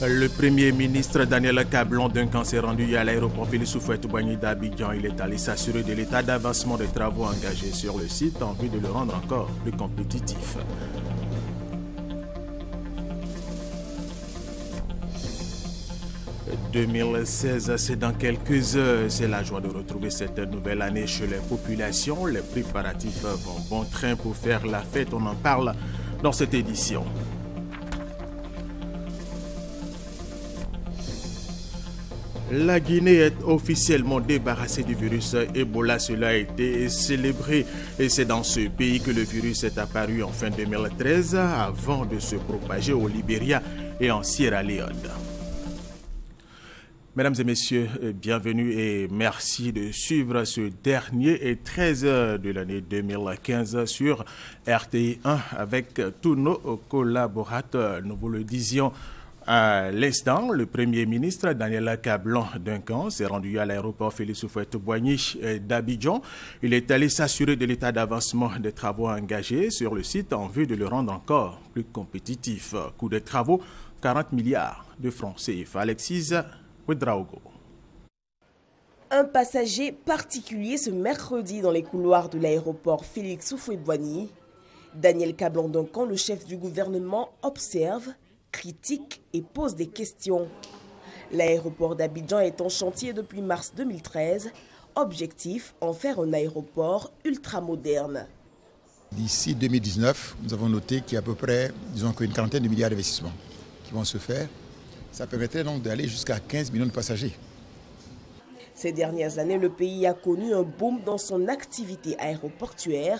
Le Premier ministre Daniel Cablon-Duncan s'est rendu à l'aéroport Félix Houphouët-Boigny d'Abidjan. Il est allé s'assurer de l'état d'avancement des travaux engagés sur le site en vue de le rendre encore plus compétitif. « 2016, c'est dans quelques heures. C'est la joie de retrouver cette nouvelle année chez les populations. Les préparatifs vont bon train pour faire la fête. On en parle dans cette édition. La Guinée est officiellement débarrassée du virus Ebola. Cela a été célébré et c'est dans ce pays que le virus est apparu en fin 2013 avant de se propager au Libéria et en Sierra Leone. Mesdames et messieurs, bienvenue et merci de suivre ce dernier et 13 de l'année 2015 sur RTI 1 avec tous nos collaborateurs. Nous vous le disions à l'instant, le Premier ministre Daniel Cablon-Duncan s'est rendu à l'aéroport Félix Houphouët-Boigny d'Abidjan. Il est allé s'assurer de l'état d'avancement des travaux engagés sur le site en vue de le rendre encore plus compétitif. Coût des travaux, 40 milliards de francs CFA. Alexis Ouedraogo. Un passager particulier ce mercredi dans les couloirs de l'aéroport Félix Houphouët-Boigny. Daniel Cablon-Duncan, le chef du gouvernement, observe, critique et pose des questions. L'aéroport d'Abidjan est en chantier depuis mars 2013. Objectif, en faire un aéroport ultramoderne. D'ici 2019, nous avons noté qu'il y a à peu près, disons une quarantaine de milliards d'investissements qui vont se faire. Ça permettrait donc d'aller jusqu'à 15 millions de passagers. Ces dernières années, le pays a connu un boom dans son activité aéroportuaire.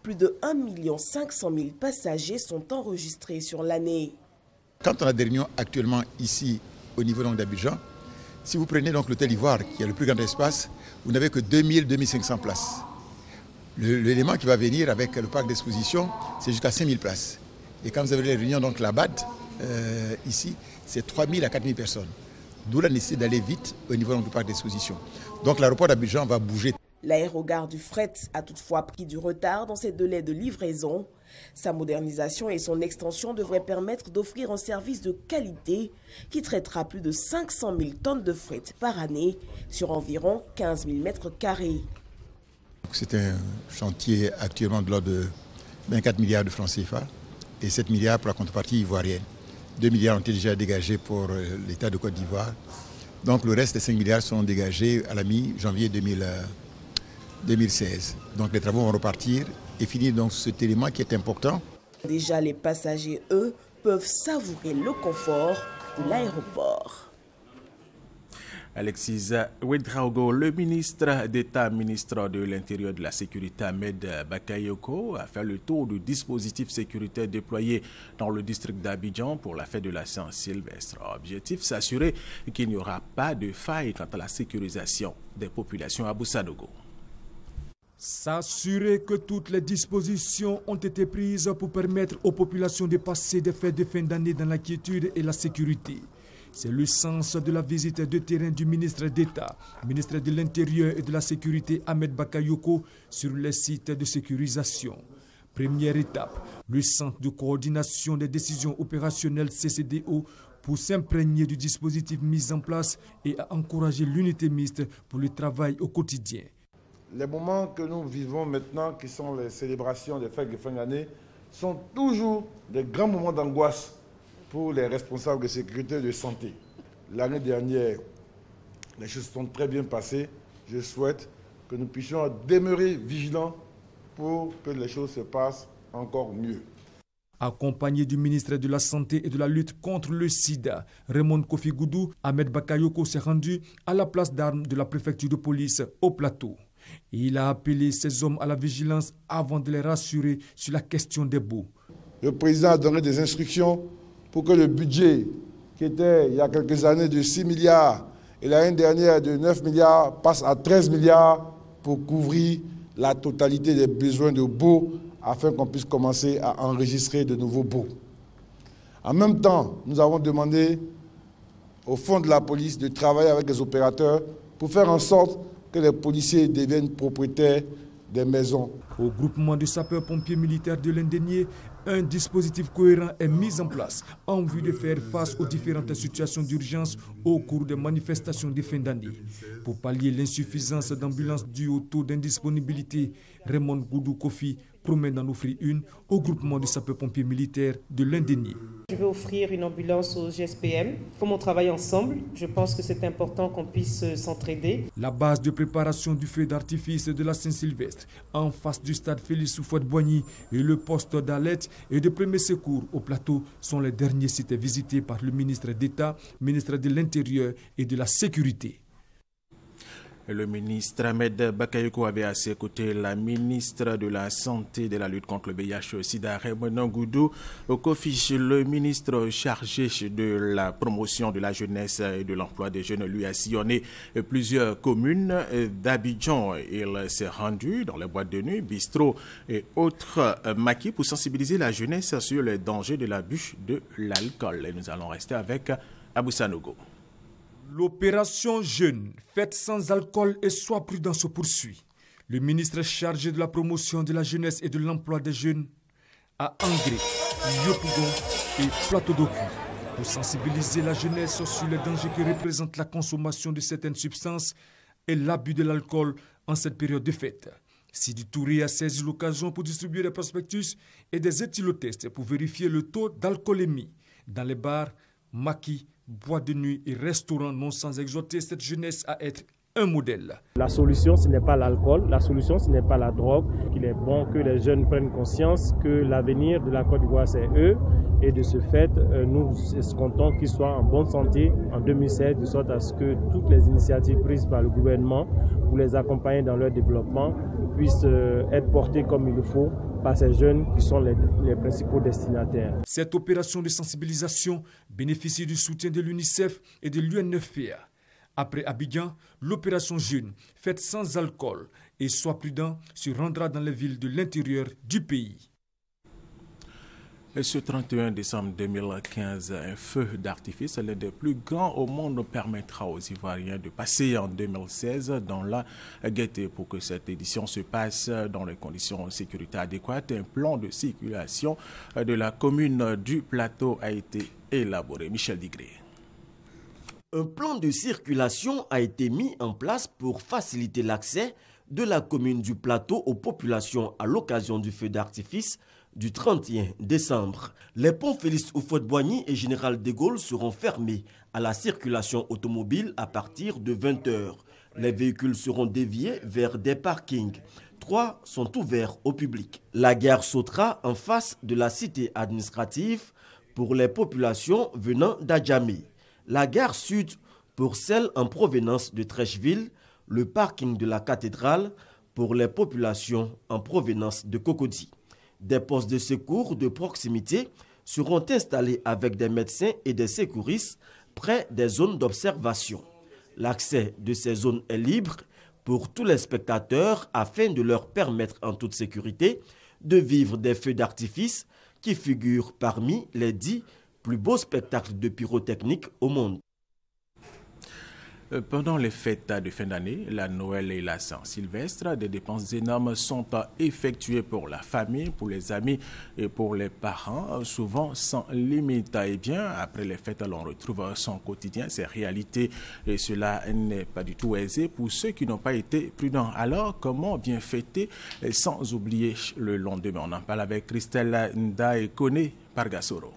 Plus de 1 500 000 passagers sont enregistrés sur l'année. Quand on a des réunions actuellement ici au niveau d'Abidjan, si vous prenez donc l'hôtel Ivoire, qui a le plus grand espace, vous n'avez que 2500 places. L'élément qui va venir avec le parc d'exposition, c'est jusqu'à 5000 places. Et quand vous avez les réunions, donc la BAD, ici, c'est 3000 à 4000 personnes. D'où la nécessité d'aller vite au niveau du parc d'exposition. Donc l'aéroport d'Abidjan va bouger. L'aérogare du fret a toutefois pris du retard dans ses délais de livraison. Sa modernisation et son extension devraient permettre d'offrir un service de qualité qui traitera plus de 500 000 tonnes de fret par année sur environ 15 000 mètres carrés. C'est un chantier actuellement de l'ordre de 24 milliards de francs CFA et 7 milliards pour la contrepartie ivoirienne. 2 milliards ont été déjà dégagés pour l'État de Côte d'Ivoire. Donc le reste des 5 milliards sont dégagés à la mi-janvier 2016. Donc les travaux vont repartir et finir donc cet élément qui est important. Déjà les passagers, eux, peuvent savourer le confort de l'aéroport. Alexis Ouedraogo, le ministre d'État, ministre de l'Intérieur et de la Sécurité, Ahmed Bakayoko, a fait le tour du dispositif sécuritaire déployé dans le district d'Abidjan pour la fête de la Saint-Sylvestre. Objectif, s'assurer qu'il n'y aura pas de faille quant à la sécurisation des populations à Boussadogo. S'assurer que toutes les dispositions ont été prises pour permettre aux populations de passer des fêtes de fin d'année dans la quiétude et la sécurité. C'est le sens de la visite de terrain du ministre d'État, ministre de l'Intérieur et de la Sécurité Ahmed Bakayoko sur les sites de sécurisation. Première étape, le centre de coordination des décisions opérationnelles CCDO pour s'imprégner du dispositif mis en place et à encourager l'unité mixte pour le travail au quotidien. Les moments que nous vivons maintenant, qui sont les célébrations des fêtes de fin d'année, sont toujours des grands moments d'angoisse pour les responsables de sécurité et de santé. L'année dernière, les choses sont très bien passées. Je souhaite que nous puissions demeurer vigilants pour que les choses se passent encore mieux. Accompagné du ministre de la Santé et de la lutte contre le sida, Raymond Kofi Goudou, Ahmed Bakayoko s'est rendu à la place d'armes de la préfecture de police au plateau. Il a appelé ces hommes à la vigilance avant de les rassurer sur la question des baux. Le président a donné des instructions pour que le budget qui était il y a quelques années de 6 milliards et l'année dernière de 9 milliards passe à 13 milliards pour couvrir la totalité des besoins de baux afin qu'on puisse commencer à enregistrer de nouveaux baux. En même temps, nous avons demandé au fond de la police de travailler avec les opérateurs pour faire en sorte que les policiers deviennent propriétaires des maisons. Au groupement de sapeurs-pompiers militaires de l'Indénié, Un dispositif cohérent est mis en place en vue de faire face aux différentes situations d'urgence au cours des manifestations de fin d'année. Pour pallier l'insuffisance d'ambulances due au taux d'indisponibilité, Raymond Goudou Kofi promet d'en offrir une au groupement de sapeurs-pompiers militaires de l'Indénié. Je vais offrir une ambulance au GSPM. Comme on travaille ensemble, je pense que c'est important qu'on puisse s'entraider. La base de préparation du feu d'artifice de la Saint-Sylvestre, en face du stade Félix Houphouët-Boigny et le poste d'alerte et de premier secours au plateau sont les derniers sites visités par le ministre d'État, ministre de l'Intérieur et de la Sécurité. Le ministre Ahmed Bakayoko avait à ses côtés la ministre de la Santé et de la lutte contre le VIH-Sida, Raymond Goudou Kofi. Le ministre chargé de la promotion de la jeunesse et de l'emploi des jeunes lui a sillonné plusieurs communes d'Abidjan. Il s'est rendu dans les boîtes de nuit, bistrots et autres maquis pour sensibiliser la jeunesse sur les dangers de l'abus de l'alcool. Et nous allons rester avec Abou Sanogo. L'opération Jeunes, faite sans alcool et sois prudent, se poursuit. Le ministre chargé de la promotion de la jeunesse et de l'emploi des jeunes a Angré, Yopougon et Plateau d'Ocu pour sensibiliser la jeunesse sur les dangers que représente la consommation de certaines substances et l'abus de l'alcool en cette période de fête. Sidi Touré a saisi l'occasion pour distribuer des prospectus et des éthylotests pour vérifier le taux d'alcoolémie dans les bars, maquis, boîtes de nuit et restaurants, non sans exhorter cette jeunesse à être un modèle. La solution, ce n'est pas l'alcool, la solution, ce n'est pas la drogue. Il est bon que les jeunes prennent conscience que l'avenir de la Côte d'Ivoire, c'est eux. Et de ce fait, nous escomptons qu'ils soient en bonne santé en 2016, de sorte à ce que toutes les initiatives prises par le gouvernement pour les accompagner dans leur développement puissent être portées comme il le faut par ces jeunes qui sont les principaux destinataires. Cette opération de sensibilisation bénéficie du soutien de l'UNICEF et de l'UNFPA. Après Abidjan, l'opération Jeunes, faite sans alcool et sois prudent, se rendra dans les villes de l'intérieur du pays. Et ce 31 décembre 2015, un feu d'artifice, l'un des plus grands au monde, permettra aux Ivoiriens de passer en 2016 dans la gaieté. Pour que cette édition se passe dans les conditions de sécurité adéquates, un plan de circulation de la commune du Plateau a été élaboré. Michel Digré. Un plan de circulation a été mis en place pour faciliter l'accès de la commune du Plateau aux populations à l'occasion du feu d'artifice du 31 décembre. Les ponts Félix Houphouët-Boigny et Général de Gaulle seront fermés à la circulation automobile à partir de 20 h. Les véhicules seront déviés vers des parkings. 3 sont ouverts au public. La gare sautera en face de la cité administrative pour les populations venant d'Adjamé. La gare sud pour celles en provenance de Trècheville, le parking de la cathédrale pour les populations en provenance de Cocody. Des postes de secours de proximité seront installés avec des médecins et des secouristes près des zones d'observation. L'accès de ces zones est libre pour tous les spectateurs afin de leur permettre en toute sécurité de vivre des feux d'artifice qui figurent parmi les 10 plus beaux spectacles de pyrotechnique au monde. Pendant les fêtes de fin d'année, la Noël et la Saint-Sylvestre, des dépenses énormes sont effectuées pour la famille, pour les amis et pour les parents, souvent sans limite. Et bien, après les fêtes, l'on retrouve son quotidien, ses réalités, et cela n'est pas du tout aisé pour ceux qui n'ont pas été prudents. Alors, comment bien fêter sans oublier le lendemain? On en parle avec Christelle Ndaekone Pargasoro.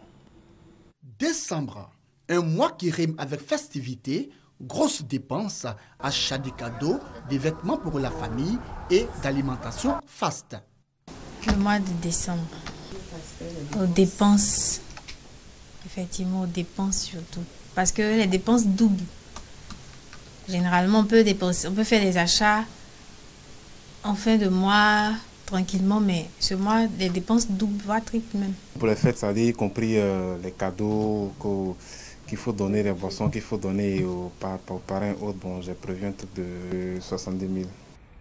Décembre, un mois qui rime avec festivité, grosses dépenses, achat de cadeaux, des vêtements pour la famille et d'alimentation faste. Le mois de décembre, aux dépenses, effectivement aux dépenses surtout, parce que les dépenses doublent. Généralement, on peut faire des achats en fin de mois tranquillement, mais ce mois, les dépenses doublent, voire triplent même. Pour les fêtes, ça dit y compris les cadeaux qu'il faut donner, les boissons qu'il faut donner aux parrains autres. Bon, j'ai prévu un truc de 70 000.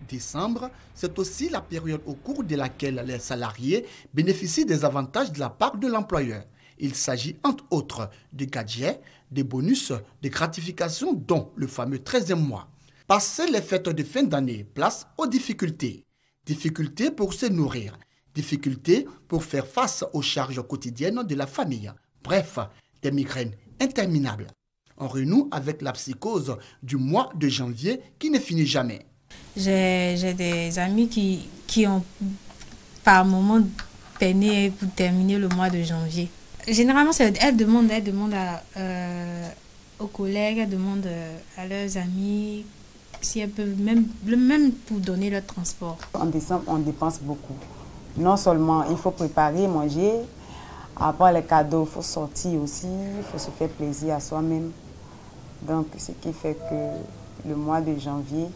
Décembre, c'est aussi la période au cours de laquelle les salariés bénéficient des avantages de la part de l'employeur. Il s'agit entre autres de gadgets, des bonus, des gratifications, dont le fameux 13e mois. Passer les fêtes de fin d'année, place aux difficultés. Difficultés pour se nourrir, Difficulté pour faire face aux charges quotidiennes de la famille. Bref, des migraines interminables. On renoue avec la psychose du mois de janvier qui ne finit jamais. J'ai des amis qui ont par moment peiné pour terminer le mois de janvier. Généralement, elles demandent aux collègues, elles demandent à leurs amis si elles peuvent même pour donner leur transport. En décembre, on dépense beaucoup. Non seulement il faut préparer, manger, après les cadeaux, il faut sortir aussi, il faut se faire plaisir à soi-même. Donc, ce qui fait que le mois de janvier,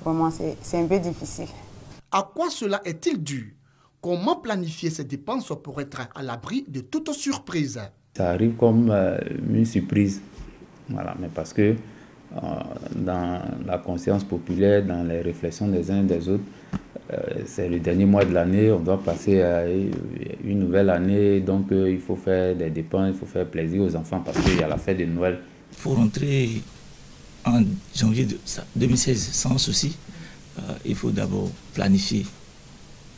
vraiment, c'est un peu difficile. À quoi cela est-il dû? Comment planifier ces dépenses pour être à l'abri de toute surprise? Ça arrive comme une surprise, voilà, mais parce que dans la conscience populaire, dans les réflexions des uns et des autres, c'est le dernier mois de l'année, on doit passer à une nouvelle année, donc il faut faire des dépenses, il faut faire plaisir aux enfants parce qu'il y a la fête de Noël. Pour rentrer en janvier 2016 sans souci, il faut d'abord planifier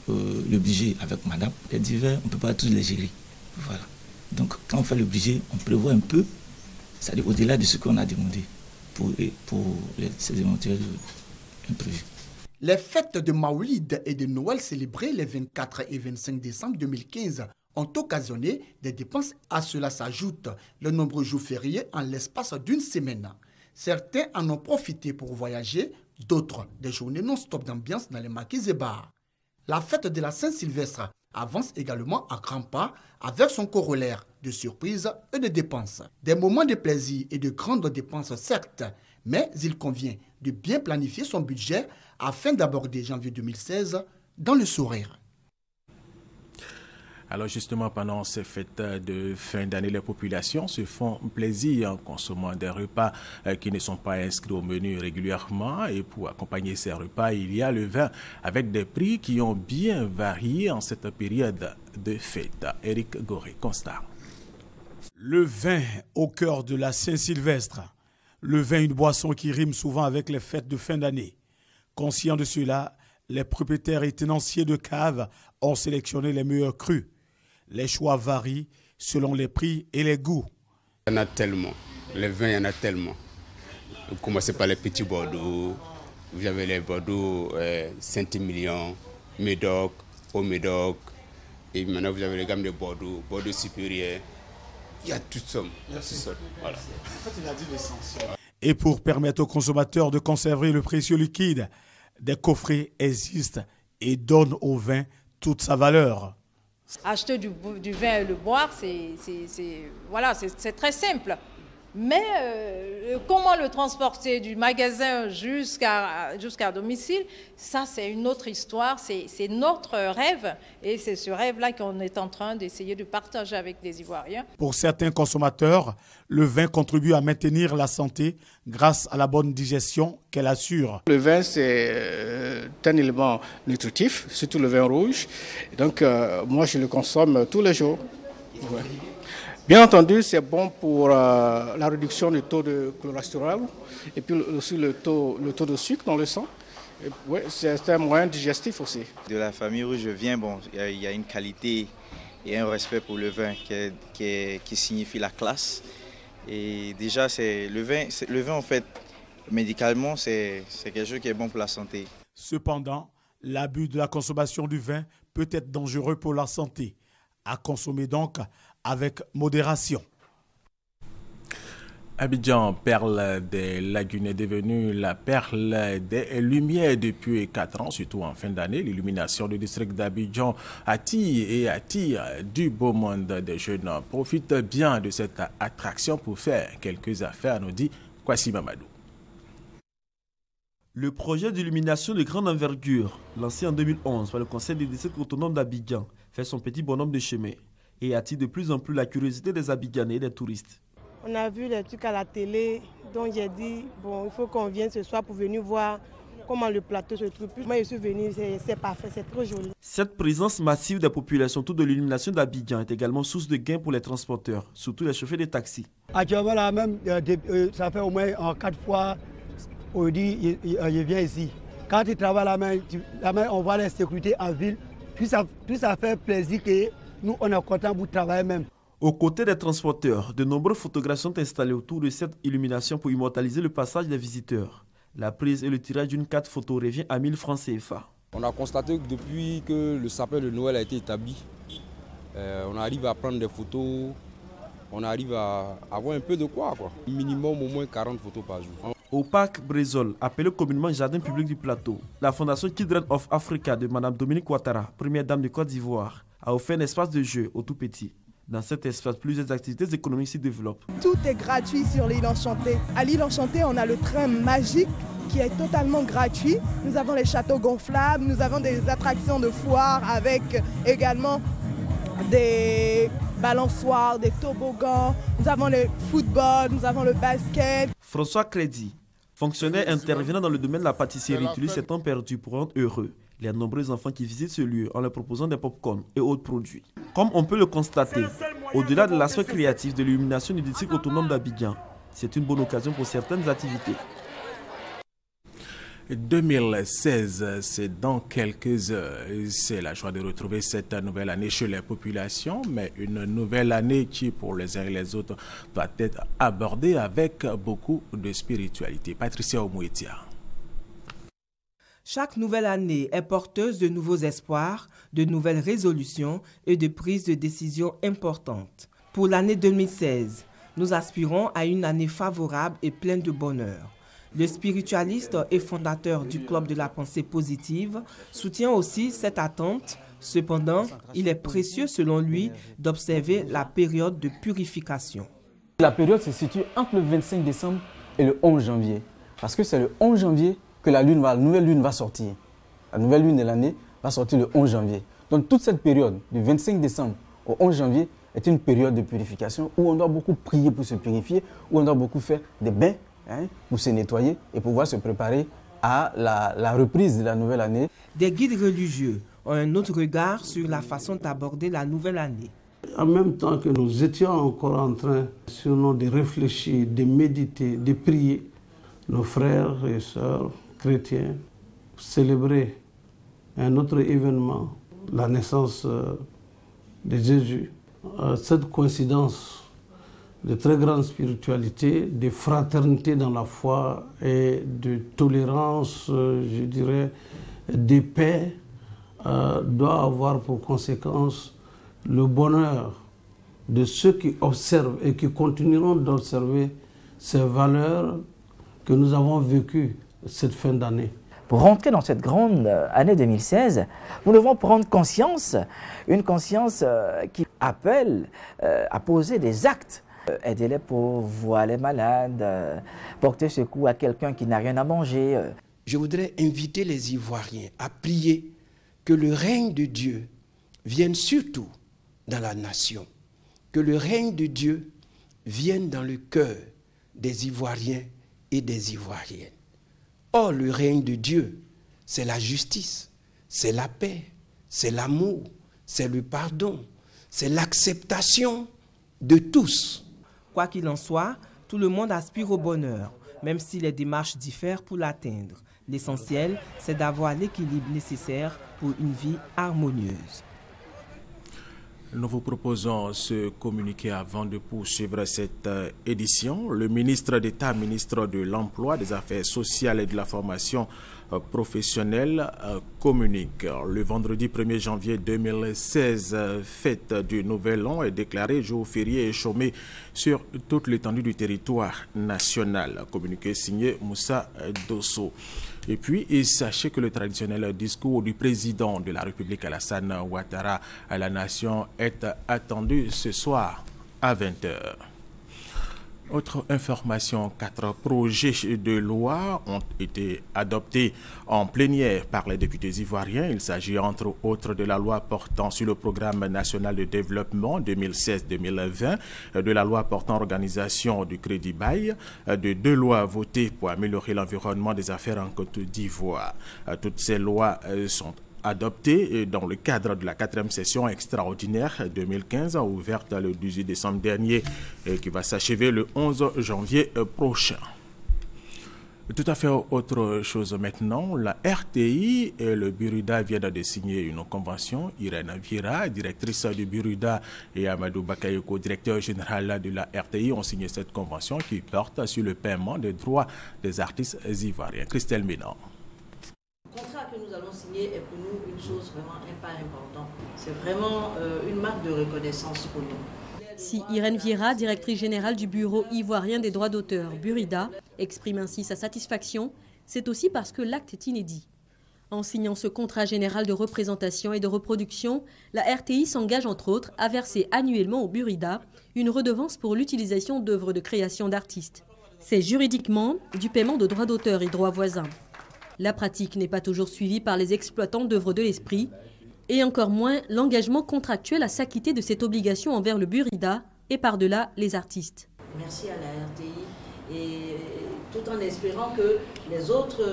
le budget avec madame. Les divers, on ne peut pas tous les gérer. Voilà. Donc quand on fait le budget, on prévoit un peu, c'est-à-dire au-delà de ce qu'on a demandé pour ces éventuels imprévus. Les fêtes de Maoulid et de Noël célébrées les 24 et 25 décembre 2015 ont occasionné des dépenses. À cela s'ajoute le nombreux jours fériés en l'espace d'une semaine. Certains en ont profité pour voyager, d'autres des journées non-stop d'ambiance dans les maquis et bars. La fête de la Saint-Sylvestre avance également à grands pas avec son corollaire de surprises et de dépenses. Des moments de plaisir et de grandes dépenses certes, mais il convient de bien planifier son budget afin d'aborder janvier 2016 dans le sourire. Alors justement, pendant ces fêtes de fin d'année, les populations se font plaisir en consommant des repas qui ne sont pas inscrits au menu régulièrement. Et pour accompagner ces repas, il y a le vin avec des prix qui ont bien varié en cette période de fête. Éric Goré, constat. Le vin au cœur de la Saint-Sylvestre. Le vin, une boisson qui rime souvent avec les fêtes de fin d'année. Conscients de cela, les propriétaires et tenanciers de caves ont sélectionné les meilleurs crus. Les choix varient selon les prix et les goûts. Il y en a tellement. Les vins, il y en a tellement. Vous commencez par les petits Bordeaux. Vous avez les Bordeaux Saint-Émilion, Médoc, Haut-Médoc. Et maintenant, vous avez les gammes de Bordeaux, Bordeaux supérieur. Il y a toutes sortes. Voilà. En fait, il a dit l'essentiel. Et pour permettre aux consommateurs de conserver le précieux liquide, des coffrets existent et donnent au vin toute sa valeur. Acheter du vin et le boire, c'est très simple. Mais comment le transporter du magasin jusqu'à domicile, ça c'est une autre histoire, c'est notre rêve. Et c'est ce rêve-là qu'on est en train d'essayer de partager avec les Ivoiriens. Pour certains consommateurs, le vin contribue à maintenir la santé grâce à la bonne digestion qu'elle assure. Le vin, c'est un élément nutritif, surtout le vin rouge. Donc moi, je le consomme tous les jours. Ouais. Bien entendu, c'est bon pour la réduction du taux de cholestérol et puis aussi le taux de sucre dans le sang. Ouais, c'est un moyen digestif aussi. De la famille où je viens, bon, il y a une qualité et un respect pour le vin qui signifie la classe. Et déjà, le vin en fait, médicalement, c'est quelque chose qui est bon pour la santé. Cependant, l'abus de la consommation du vin peut être dangereux pour la santé. À consommer donc avec modération. Abidjan, perle des lagunes, est devenue la perle des lumières depuis 4 ans, surtout en fin d'année. L'illumination du district d'Abidjan attire du beau monde. Des jeunes profitent bien de cette attraction pour faire quelques affaires, nous dit Kwasi Mamadou. Le projet d'illumination de grande envergure, lancé en 2011 par le conseil du district autonome d'Abidjan, fait son petit bonhomme de chemin et attire de plus en plus la curiosité des Abidjanais et des touristes. On a vu les trucs à la télé, donc j'ai dit, bon, il faut qu'on vienne ce soir pour venir voir comment le plateau se trouve. Moi, je suis venu, c'est parfait, c'est trop joli. Cette présence massive des populations autour de l'illumination d'Abidjan est également source de gains pour les transporteurs, surtout les chauffeurs de taxi. Actuellement, là même, ça fait au moins 4 fois aujourd'hui, je viens ici. Quand tu travailles la main, on voit la sécurité en ville. Tout ça fait plaisir que nous, on est contents pour travailler même. Aux côtés des transporteurs, de nombreux photographes sont installés autour de cette illumination pour immortaliser le passage des visiteurs. La prise et le tirage d'une carte photo revient à 1000 francs CFA. On a constaté que depuis que le sapin de Noël a été établi, on arrive à prendre des photos, on arrive à avoir un peu de quoi. Minimum au moins 40 photos par jour. Au parc Brézol, appelé communément Jardin public du Plateau, la fondation Children of Africa de Mme Dominique Ouattara, première dame de Côte d'Ivoire, a offert un espace de jeu au tout petit. Dans cet espace, plusieurs activités économiques s'y développent. Tout est gratuit sur l'île Enchantée. À l'île Enchantée, on a le train magique qui est totalement gratuit. Nous avons les châteaux gonflables, nous avons des attractions de foire avec également des balançoires, des toboggans, nous avons le football, nous avons le basket. François Crédit, fonctionnaire intervenant dans le domaine de la pâtisserie, utilise ses temps perdus pour rendre heureux les nombreux enfants qui visitent ce lieu en leur proposant des pop-corn et autres produits. Comme on peut le constater, au-delà de l'aspect créatif de l'illumination du district autonome d'Abidjan, c'est une bonne occasion pour certaines activités. 2016, c'est dans quelques heures. C'est la joie de retrouver cette nouvelle année chez les populations, mais une nouvelle année qui, pour les uns et les autres, doit être abordée avec beaucoup de spiritualité. Patricia Omouetia. Chaque nouvelle année est porteuse de nouveaux espoirs, de nouvelles résolutions et de prises de décisions importantes. Pour l'année 2016, nous aspirons à une année favorable et pleine de bonheur. Le spiritualiste et fondateur du Club de la pensée positive soutient aussi cette attente. Cependant, il est précieux selon lui d'observer la période de purification. La période se situe entre le 25 décembre et le 11 janvier. Parce que c'est le 11 janvier que la nouvelle lune va sortir. La nouvelle lune de l'année va sortir le 11 janvier. Donc toute cette période, du 25 décembre au 11 janvier, est une période de purification où on doit beaucoup prier pour se purifier, où on doit beaucoup faire des bains pour se nettoyer et pouvoir se préparer à la reprise de la nouvelle année. Des guides religieux ont un autre regard sur la façon d'aborder la nouvelle année. En même temps que nous étions encore en train, sinon de réfléchir, de méditer, de prier, nos frères et sœurs chrétiens célébraient un autre événement, la naissance de Jésus. Cette coïncidence de très grande spiritualité, de fraternité dans la foi et de tolérance, je dirais, de paix, doit avoir pour conséquence le bonheur de ceux qui observent et qui continueront d'observer ces valeurs que nous avons vécues cette fin d'année. Pour rentrer dans cette grande année 2016, nous devons prendre conscience, une conscience qui appelle à poser des actes. Aider les pauvres, voir les malades, porter secours à quelqu'un qui n'a rien à manger. Je voudrais inviter les Ivoiriens à prier que le règne de Dieu vienne surtout dans la nation, que le règne de Dieu vienne dans le cœur des Ivoiriens et des Ivoiriennes. Or, le règne de Dieu, c'est la justice, c'est la paix, c'est l'amour, c'est le pardon, c'est l'acceptation de tous. Quoi qu'il en soit, tout le monde aspire au bonheur, même si les démarches diffèrent pour l'atteindre. L'essentiel, c'est d'avoir l'équilibre nécessaire pour une vie harmonieuse. Nous vous proposons ce communiqué avant de poursuivre cette édition. Le ministre d'État, ministre de l'Emploi, des Affaires sociales et de la formation professionnelle communique. Le vendredi 1er janvier 2016, fête du Nouvel An est déclarée jour férié et chômé sur toute l'étendue du territoire national. Communiqué signé Moussa Dosso. Et puis, sachez que le traditionnel discours du président de la République, Alassane Ouattara, à la nation est attendu ce soir à 20h. Autre information, 4 projets de loi ont été adoptés en plénière par les députés ivoiriens. Il s'agit entre autres de la loi portant sur le programme national de développement 2016-2020, de la loi portant organisation du crédit bail, de 2 lois votées pour améliorer l'environnement des affaires en Côte d'Ivoire. Toutes ces lois sont adoptée dans le cadre de la 4e session extraordinaire 2015 ouverte le 18 décembre dernier et qui va s'achever le 11 janvier prochain. Tout à fait autre chose maintenant. La RTI et le Burida viennent de signer une convention. Irène Vira, directrice du Burida, et Amadou Bakayoko, directeur général de la RTI, ont signé cette convention qui porte sur le paiement des droits des artistes ivoiriens. Christelle Ménard. Le contrat que nous allons signer est pour nous une chose vraiment un pas important. C'est vraiment une marque de reconnaissance pour nous. Si Irène Vieira, directrice générale du Bureau ivoirien des droits d'auteur, Burida, exprime ainsi sa satisfaction, c'est aussi parce que l'acte est inédit. En signant ce contrat général de représentation et de reproduction, la RTI s'engage entre autres à verser annuellement au Burida une redevance pour l'utilisation d'œuvres de création d'artistes. C'est juridiquement du paiement de droits d'auteur et droits voisins. La pratique n'est pas toujours suivie par les exploitants d'œuvres de l'esprit, et encore moins l'engagement contractuel à s'acquitter de cette obligation envers le Burida et par-delà les artistes. Merci à la RTI, et tout en espérant que les autres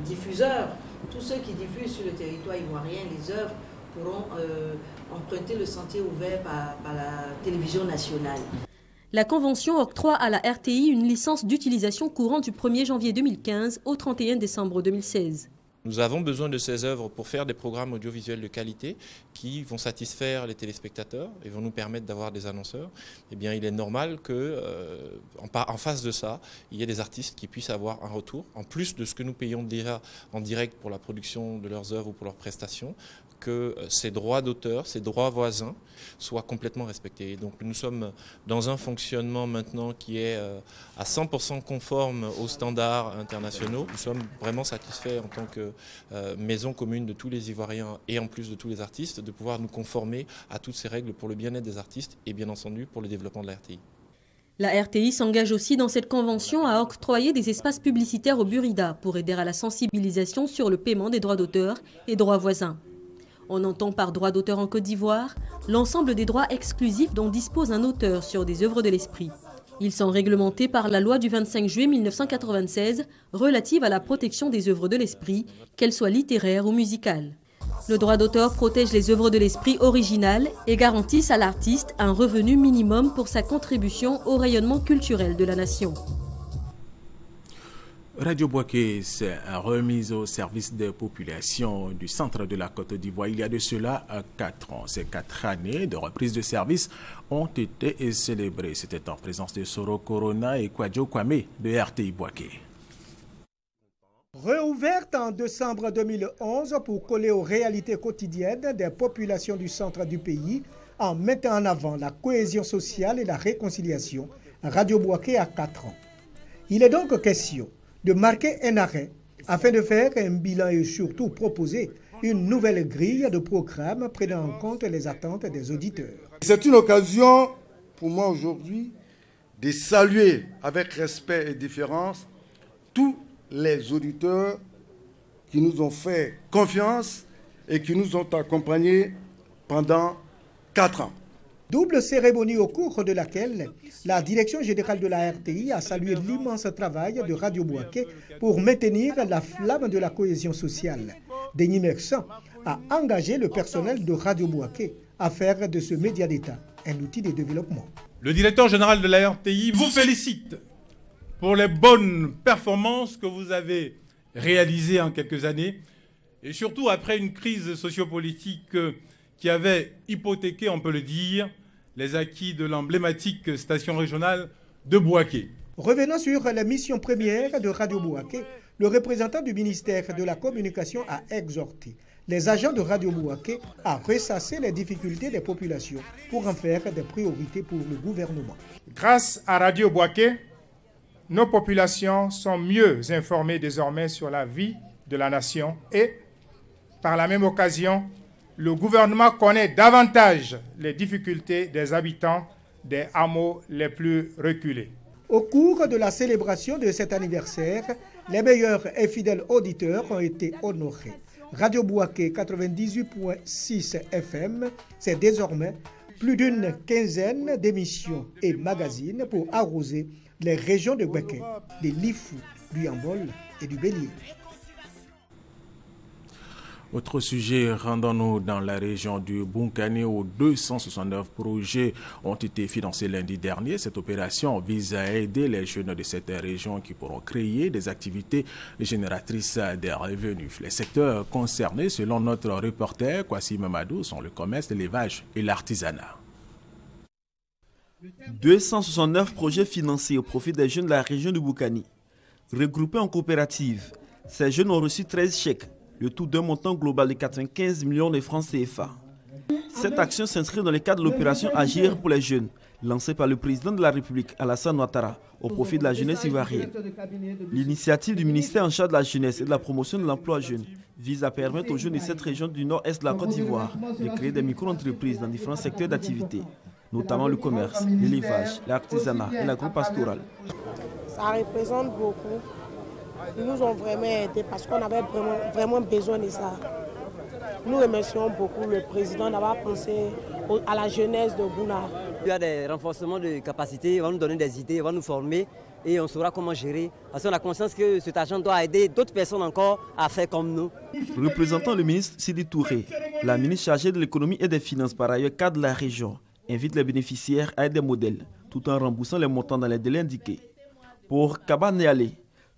diffuseurs, tous ceux qui diffusent sur le territoire ivoirien les œuvres, pourront emprunter le sentier ouvert par la télévision nationale. La Convention octroie à la RTI une licence d'utilisation courant du 1er janvier 2015 au 31 décembre 2016. Nous avons besoin de ces œuvres pour faire des programmes audiovisuels de qualité qui vont satisfaire les téléspectateurs et vont nous permettre d'avoir des annonceurs. Eh bien, il est normal qu'en face de ça, il y ait des artistes qui puissent avoir un retour, en plus de ce que nous payons déjà en direct pour la production de leurs œuvres ou pour leurs prestations, que ces droits d'auteur, ces droits voisins soient complètement respectés. Donc nous sommes dans un fonctionnement maintenant qui est à 100% conforme aux standards internationaux. Nous sommes vraiment satisfaits en tant que maison commune de tous les Ivoiriens et en plus de tous les artistes de pouvoir nous conformer à toutes ces règles pour le bien-être des artistes et bien entendu pour le développement de la RTI. La RTI s'engage aussi dans cette convention à octroyer des espaces publicitaires au Burida pour aider à la sensibilisation sur le paiement des droits d'auteur et droits voisins. On entend par droit d'auteur en Côte d'Ivoire l'ensemble des droits exclusifs dont dispose un auteur sur des œuvres de l'esprit. Ils sont réglementés par la loi du 25 juillet 1996 relative à la protection des œuvres de l'esprit, qu'elles soient littéraires ou musicales. Le droit d'auteur protège les œuvres de l'esprit originales et garantissent à l'artiste un revenu minimum pour sa contribution au rayonnement culturel de la nation. Radio Boaké s'est remise au service des populations du centre de la Côte d'Ivoire il y a de cela 4 ans. Ces 4 années de reprise de service ont été célébrées. C'était en présence de Soro Corona et Kwadjo Kwame de RTI Boaké. Réouverte en décembre 2011 pour coller aux réalités quotidiennes des populations du centre du pays en mettant en avant la cohésion sociale et la réconciliation, Radio Boaké a 4 ans. Il est donc question de marquer un arrêt afin de faire un bilan et surtout proposer une nouvelle grille de programmes prenant en compte les attentes des auditeurs. C'est une occasion pour moi aujourd'hui de saluer avec respect et déférence tous les auditeurs qui nous ont fait confiance et qui nous ont accompagnés pendant 4 ans. Double cérémonie au cours de laquelle la direction générale de la RTI a salué l'immense travail de Radio Boaké pour maintenir la flamme de la cohésion sociale. Denis Mersan a engagé le personnel de Radio Boaké à faire de ce média d'État un outil de développement. Le directeur général de la RTI vous félicite pour les bonnes performances que vous avez réalisées en quelques années et surtout après une crise sociopolitique qui avait hypothéqué, on peut le dire, les acquis de l'emblématique station régionale de Boaké. Revenant sur la mission première de Radio Boaké, le représentant du ministère de la Communication a exhorté les agents de Radio Boaké à ressasser les difficultés des populations pour en faire des priorités pour le gouvernement. Grâce à Radio Boaké, nos populations sont mieux informées désormais sur la vie de la nation et, par la même occasion, le gouvernement connaît davantage les difficultés des habitants des hameaux les plus reculés. Au cours de la célébration de cet anniversaire, les meilleurs et fidèles auditeurs ont été honorés. Radio Boaké 98.6 FM, c'est désormais plus d'une quinzaine d'émissions et magazines pour arroser les régions de Boaké, de Lifou, du Yambol et du Bélier. Autre sujet, rendons-nous dans la région du Bunkani où 269 projets ont été financés lundi dernier. Cette opération vise à aider les jeunes de cette région qui pourront créer des activités génératrices de revenus. Les secteurs concernés, selon notre reporter Kwasi Mamadou, sont le commerce, l'élevage et l'artisanat. 269 projets financés au profit des jeunes de la région du Bunkani. Regroupés en coopératives, ces jeunes ont reçu 13 chèques, le tout d'un montant global de 95 millions de francs CFA. Cette action s'inscrit dans le cadre de l'opération Agir pour les jeunes, lancée par le président de la République, Alassane Ouattara, au profit de la jeunesse ivoirienne. L'initiative du ministère en charge de la jeunesse et de la promotion de l'emploi jeune vise à permettre aux jeunes de cette région du nord-est de la Côte d'Ivoire de créer des micro-entreprises dans différents secteurs d'activité, notamment le commerce, l'élevage, l'artisanat et l'agro-pastoral. Ça représente beaucoup. Ils nous ont vraiment aidés parce qu'on avait vraiment besoin de ça. Nous remercions beaucoup le président d'avoir pensé à la jeunesse de Bouna. Il y a des renforcements de capacités, il va nous donner des idées, il va nous former et on saura comment gérer. Parce qu'on a conscience que cet argent doit aider d'autres personnes encore à faire comme nous. Représentant le ministre Sidi Touré, la ministre chargée de l'économie et des finances par ailleurs cadre de la région, invite les bénéficiaires à être des modèles tout en remboursant les montants dans les délais indiqués. Pour Kaba Néalé,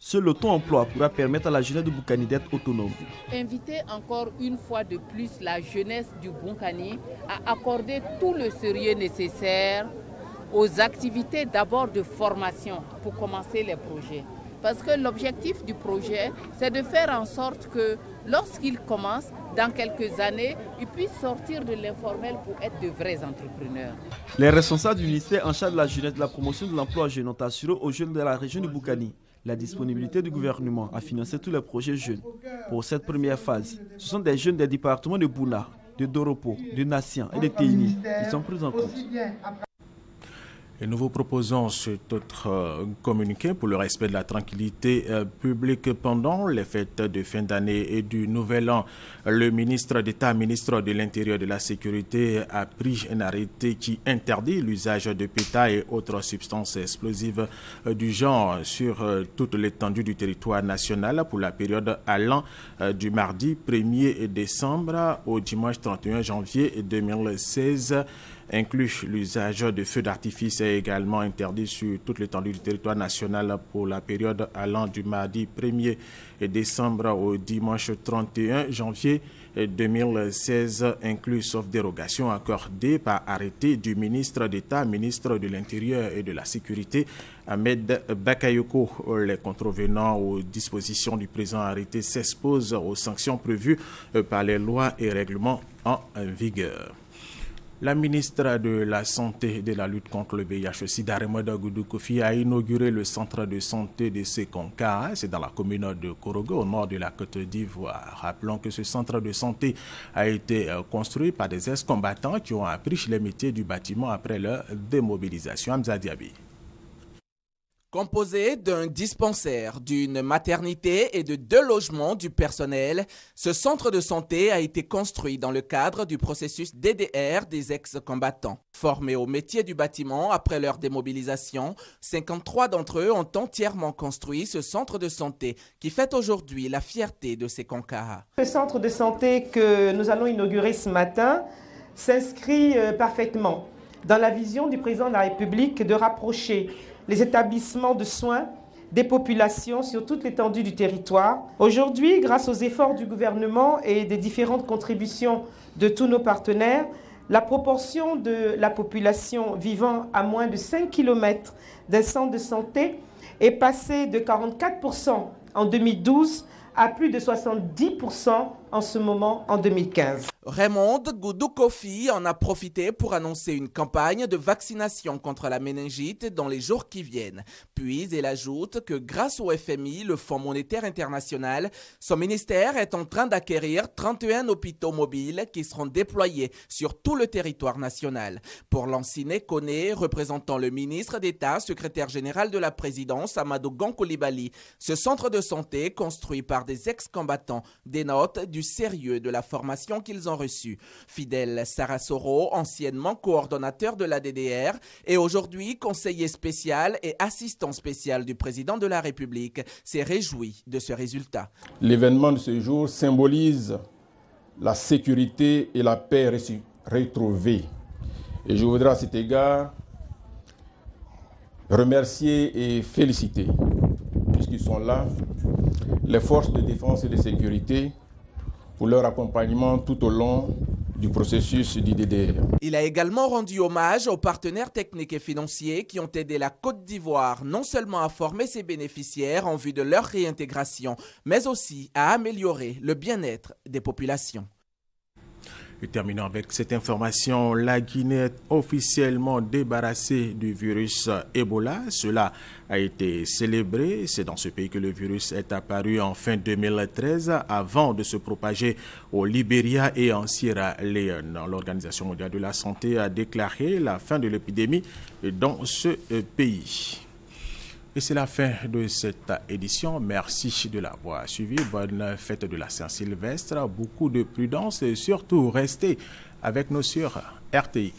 seul l'auto-emploi pourra permettre à la jeunesse du Bunkani d'être autonome. Inviter encore une fois de plus la jeunesse du Bunkani à accorder tout le sérieux nécessaire aux activités d'abord de formation pour commencer les projets. Parce que l'objectif du projet, c'est de faire en sorte que lorsqu'ils commencent, dans quelques années, ils puissent sortir de l'informel pour être de vrais entrepreneurs. Les responsables du ministère en charge de la jeunesse et de la promotion de l'emploi jeune ont assuré aux jeunes de la région du Bunkani la disponibilité du gouvernement à financer tous les projets jeunes. Pour cette première phase, ce sont des jeunes des départements de Bouna, de Doropo, de Nassian et de Téini qui sont pris en compte. Et nous vous proposons cet autre communiqué pour le respect de la tranquillité publique pendant les fêtes de fin d'année et du Nouvel An. Le ministre d'État, ministre de l'Intérieur et de la Sécurité, a pris un arrêté qui interdit l'usage de pétards et autres substances explosives du genre sur toute l'étendue du territoire national pour la période allant du mardi 1er décembre au dimanche 31 janvier 2016. Inclut l'usage de feux d'artifice est également interdit sur toute l'étendue du territoire national pour la période allant du mardi 1er décembre au dimanche 31 janvier 2016, inclus sauf dérogation accordée par arrêté du ministre d'État, ministre de l'Intérieur et de la Sécurité, Ahmed Bakayoko. Les contrevenants aux dispositions du présent arrêté s'exposent aux sanctions prévues par les lois et règlements en vigueur. La ministre de la Santé et de la lutte contre le VIH-Sida, Remoda Goudou Kofi, a inauguré le centre de santé de Sekonka. C'est dans la commune de Korogo, au nord de la Côte d'Ivoire. Rappelons que ce centre de santé a été construit par des ex-combattants qui ont appris les métiers du bâtiment après leur démobilisation. Hamza Diaby. Composé d'un dispensaire, d'une maternité et de 2 logements du personnel, ce centre de santé a été construit dans le cadre du processus DDR des ex-combattants. Formés au métier du bâtiment après leur démobilisation, 53 d'entre eux ont entièrement construit ce centre de santé qui fait aujourd'hui la fierté de Sekonka. Le centre de santé que nous allons inaugurer ce matin s'inscrit parfaitement dans la vision du président de la République de rapprocher les établissements de soins des populations sur toute l'étendue du territoire. Aujourd'hui, grâce aux efforts du gouvernement et des différentes contributions de tous nos partenaires, la proportion de la population vivant à moins de 5 km d'un centre de santé est passée de 44% en 2012 à plus de 70% en ce moment en 2015. Raymond Goudou Kofi en a profité pour annoncer une campagne de vaccination contre la méningite dans les jours qui viennent. Puis il ajoute que grâce au FMI, le Fonds monétaire international, son ministère est en train d'acquérir 31 hôpitaux mobiles qui seront déployés sur tout le territoire national. Pour Lanciné Koné, représentant le ministre d'État, secrétaire général de la présidence, Amadou Gon-Coulibaly, ce centre de santé construit par des ex-combattants dénote du sérieux de la formation qu'ils ont reçue. Fidel Sarasoro, anciennement coordonnateur de la DDR et aujourd'hui conseiller spécial et assistant spécial du président de la République, s'est réjoui de ce résultat. L'événement de ce jour symbolise la sécurité et la paix retrouvée. Et je voudrais à cet égard remercier et féliciter, puisqu'ils sont là, les forces de défense et de sécurité pour leur accompagnement tout au long du processus du DDR. Il a également rendu hommage aux partenaires techniques et financiers qui ont aidé la Côte d'Ivoire non seulement à former ses bénéficiaires en vue de leur réintégration, mais aussi à améliorer le bien-être des populations. Et terminons avec cette information, la Guinée est officiellement débarrassée du virus Ebola. Cela a été célébré. C'est dans ce pays que le virus est apparu en fin 2013 avant de se propager au Libéria et en Sierra Leone. L'Organisation mondiale de la santé a déclaré la fin de l'épidémie dans ce pays. Et c'est la fin de cette édition. Merci de l'avoir suivi. Bonne fête de la Saint-Sylvestre. Beaucoup de prudence et surtout restez avec nous sur RTI1.